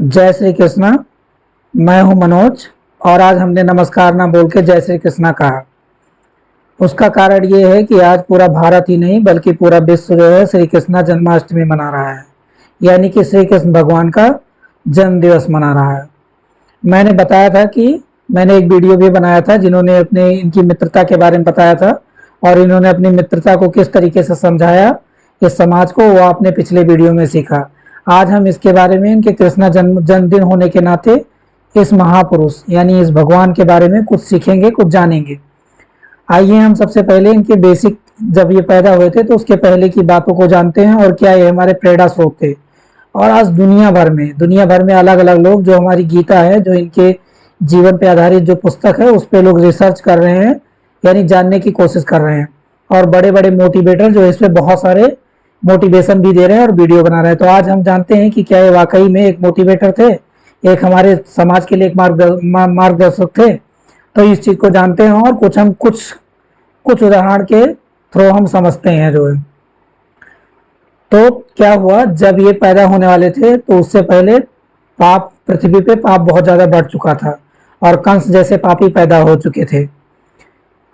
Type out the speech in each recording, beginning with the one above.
जय श्री कृष्णा। मैं हूं मनोज। और आज हमने नमस्कार ना बोल के जय श्री कृष्णा कहा। उसका कारण ये है कि आज पूरा भारत ही नहीं बल्कि पूरा विश्व जो है श्री कृष्णा जन्माष्टमी मना रहा है, यानी कि श्री कृष्ण भगवान का जन्म दिवस मना रहा है। मैंने बताया था कि मैंने एक वीडियो भी बनाया था जिन्होंने अपने इनकी मित्रता के बारे में बताया था और इन्होंने अपनी मित्रता को किस तरीके से समझाया इस समाज को, वो आपने पिछले वीडियो में सीखा। आज हम इसके बारे में इनके कृष्णा जन्मदिन होने के नाते इस महापुरुष यानी इस भगवान के बारे में कुछ सीखेंगे, कुछ जानेंगे। आइए हम सबसे पहले इनके बेसिक, जब ये पैदा हुए थे तो उसके पहले की बातों को जानते हैं और क्या ये हमारे प्रेरणा स्रोत थे। और आज दुनिया भर में अलग अलग लोग, जो हमारी गीता है, जो इनके जीवन पे आधारित जो पुस्तक है उस पे लोग रिसर्च कर रहे हैं, यानी जानने की कोशिश कर रहे हैं। और बड़े बड़े मोटिवेटर जो इस पे बहुत सारे मोटिवेशन भी दे रहे हैं और वीडियो बना रहे हैं। तो आज हम जानते हैं कि क्या ये वाकई में एक मोटिवेटर थे, एक हमारे समाज के लिए एक मार्गदर्शक थे। तो इस चीज को जानते हैं और कुछ कुछ उदाहरण के थ्रू हम समझते हैं जो है। तो क्या हुआ, जब ये पैदा होने वाले थे तो उससे पहले पाप, पृथ्वी पे पाप बहुत ज्यादा बढ़ चुका था और कंस जैसे पापी पैदा हो चुके थे।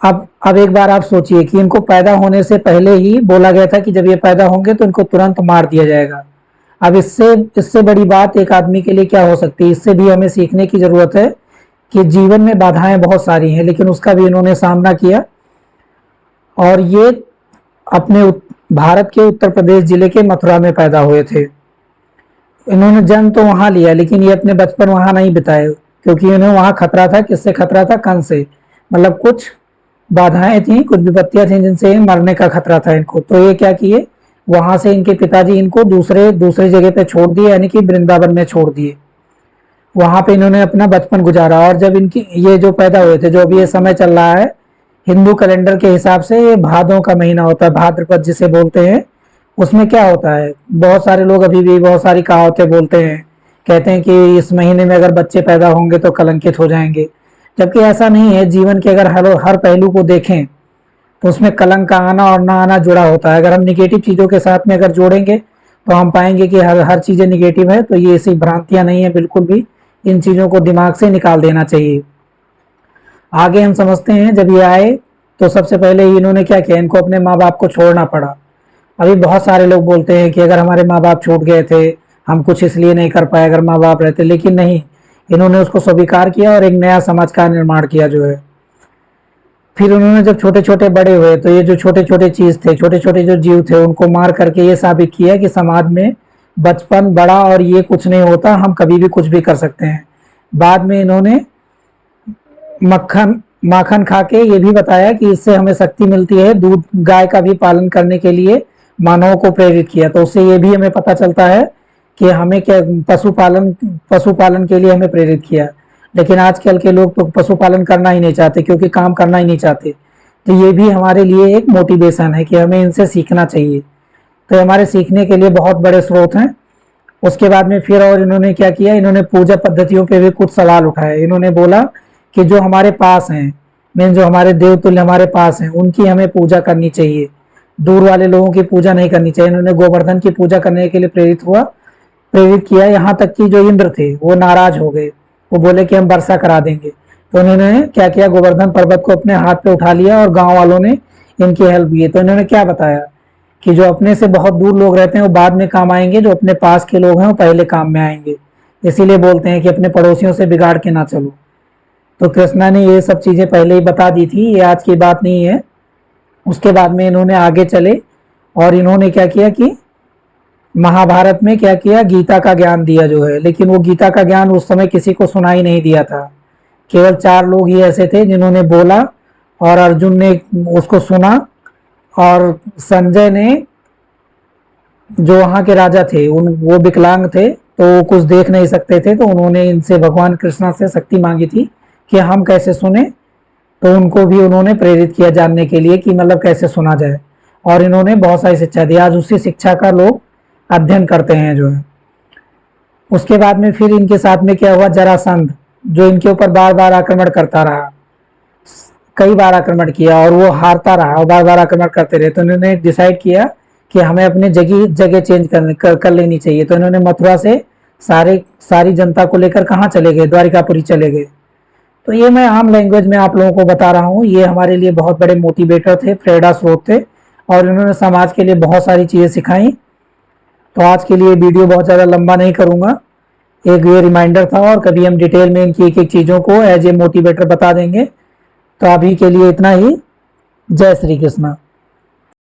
अब एक बार आप सोचिए कि इनको पैदा होने से पहले ही बोला गया था कि जब ये पैदा होंगे तो इनको तुरंत मार दिया जाएगा। अब इससे इससे बड़ी बात एक आदमी के लिए क्या हो सकती है। इससे भी हमें सीखने की जरूरत है कि जीवन में बाधाएं बहुत सारी हैं, लेकिन उसका भी इन्होंने सामना किया। और ये अपने भारत के उत्तर प्रदेश जिले के मथुरा में पैदा हुए थे। इन्होंने जन्म तो वहां लिया, लेकिन ये अपने बचपन वहां नहीं बिताए, क्योंकि इन्हें वहां खतरा था। किससे खतरा था? कंस से। मतलब कुछ बाधाएं थी, कुछ विपत्तियां थी जिनसे मरने का खतरा था इनको। तो ये क्या किए, वहां से इनके पिताजी इनको दूसरे दूसरी जगह पे छोड़ दिए, यानी कि वृंदावन में छोड़ दिए। वहां पे इन्होंने अपना बचपन गुजारा। और जब इनकी ये जो पैदा हुए थे, जो अभी ये समय चल रहा है, हिंदू कैलेंडर के हिसाब से ये भादों का महीना होता है, भाद्रपद जिसे बोलते हैं। उसमें क्या होता है, बहुत सारे लोग अभी भी बहुत सारी कहावतें बोलते हैं, कहते हैं कि इस महीने में अगर बच्चे पैदा होंगे तो कलंकित हो जाएंगे। जबकि ऐसा नहीं है। जीवन के अगर हर पहलू को देखें तो उसमें कलंक का आना और ना आना जुड़ा होता है। अगर हम निगेटिव चीजों के साथ में अगर जोड़ेंगे तो हम पाएंगे कि हर हर चीजें निगेटिव है। तो ये ऐसी भ्रांतियां नहीं है बिल्कुल भी। इन चीजों को दिमाग से निकाल देना चाहिए। आगे हम समझते हैं, जब ये आए तो सबसे पहले इन्होंने क्या किया, इनको अपने माँ बाप को छोड़ना पड़ा। अभी बहुत सारे लोग बोलते हैं कि अगर हमारे माँ बाप छूट गए थे, हम कुछ इसलिए नहीं कर पाए अगर माँ बाप रहते, लेकिन नहीं, इन्होंने उसको स्वीकार किया और एक नया समाज का निर्माण किया जो है। फिर उन्होंने जब छोटे छोटे बड़े हुए तो ये जो छोटे छोटे चीज थे, छोटे छोटे जो जीव थे, उनको मार करके ये साबित किया कि समाज में बचपन बड़ा और ये कुछ नहीं होता, हम कभी भी कुछ भी कर सकते हैं। बाद में इन्होंने मक्खन माखन खा के ये भी बताया कि इससे हमें शक्ति मिलती है। दूध गाय का भी पालन करने के लिए मानवों को प्रेरित किया। तो उससे ये भी हमें पता चलता है कि हमें क्या पशुपालन के लिए हमें प्रेरित किया। लेकिन आजकल के लोग तो पशुपालन करना ही नहीं चाहते, क्योंकि काम करना ही नहीं चाहते। तो ये भी हमारे लिए एक मोटिवेशन है कि हमें इनसे सीखना चाहिए। तो हमारे सीखने के लिए बहुत बड़े स्रोत हैं। उसके बाद में फिर और इन्होंने क्या किया, इन्होंने पूजा पद्धतियों पे भी कुछ सवाल उठाए। इन्होंने बोला कि जो हमारे पास हैं, मीन जो हमारे देवतुल्य हमारे पास हैं, उनकी हमें पूजा करनी चाहिए, दूर वाले लोगों की पूजा नहीं करनी चाहिए। इन्होंने गोवर्धन की पूजा करने के लिए प्रेरित किया। यहाँ तक कि जो इंद्र थे वो नाराज हो गए, वो बोले कि हम वर्षा करा देंगे। तो उन्होंने क्या किया, गोवर्धन पर्वत को अपने हाथ पे उठा लिया और गांव वालों ने इनकी हेल्प की। तो इन्होंने क्या बताया कि जो अपने से बहुत दूर लोग रहते हैं वो बाद में काम आएंगे, जो अपने पास के लोग हैं वो पहले काम में आएंगे। इसीलिए बोलते हैं कि अपने पड़ोसियों से बिगाड़ के ना चलो। तो कृष्णा ने ये सब चीजें पहले ही बता दी थी, ये आज की बात नहीं है। उसके बाद में इन्होंने आगे चले और इन्होंने क्या किया कि महाभारत में क्या किया, गीता का ज्ञान दिया जो है। लेकिन वो गीता का ज्ञान उस समय किसी को सुनाई नहीं दिया था। केवल 4 लोग ही ऐसे थे जिन्होंने बोला और अर्जुन ने उसको सुना। और संजय ने, जो वहां के राजा थे, वो विकलांग थे तो वो कुछ देख नहीं सकते थे। तो उन्होंने इनसे, भगवान कृष्णा से शक्ति मांगी थी कि हम कैसे सुने। तो उनको भी उन्होंने प्रेरित किया जानने के लिए कि मतलब कैसे सुना जाए। और इन्होंने बहुत सारी शिक्षा दी। आज उसी शिक्षा का लोग अध्ययन करते हैं जो है। उसके बाद में फिर इनके साथ में क्या हुआ, जरासंध, जो इनके ऊपर बार बार आक्रमण करता रहा, कई बार आक्रमण किया और वो हारता रहा और बार बार आक्रमण करते रहे। तो इन्होंने डिसाइड किया कि हमें अपनी जगह चेंज कर लेनी चाहिए। तो इन्होंने मथुरा से सारी जनता को लेकर कहाँ चले गए, द्वारिकापुरी चले गए। तो ये मैं आम लैंग्वेज में आप लोगों को बता रहा हूँ। ये हमारे लिए बहुत बड़े मोटिवेटर थे, प्रेरणा स्रोत थे, और इन्होंने समाज के लिए बहुत सारी चीज़ें सिखाई। तो आज के लिए वीडियो बहुत ज़्यादा लंबा नहीं करूँगा, एक ये रिमाइंडर था, और कभी हम डिटेल में इनकी एक एक चीज़ों को एज ए मोटिवेटर बता देंगे। तो अभी के लिए इतना ही। जय श्री कृष्णा।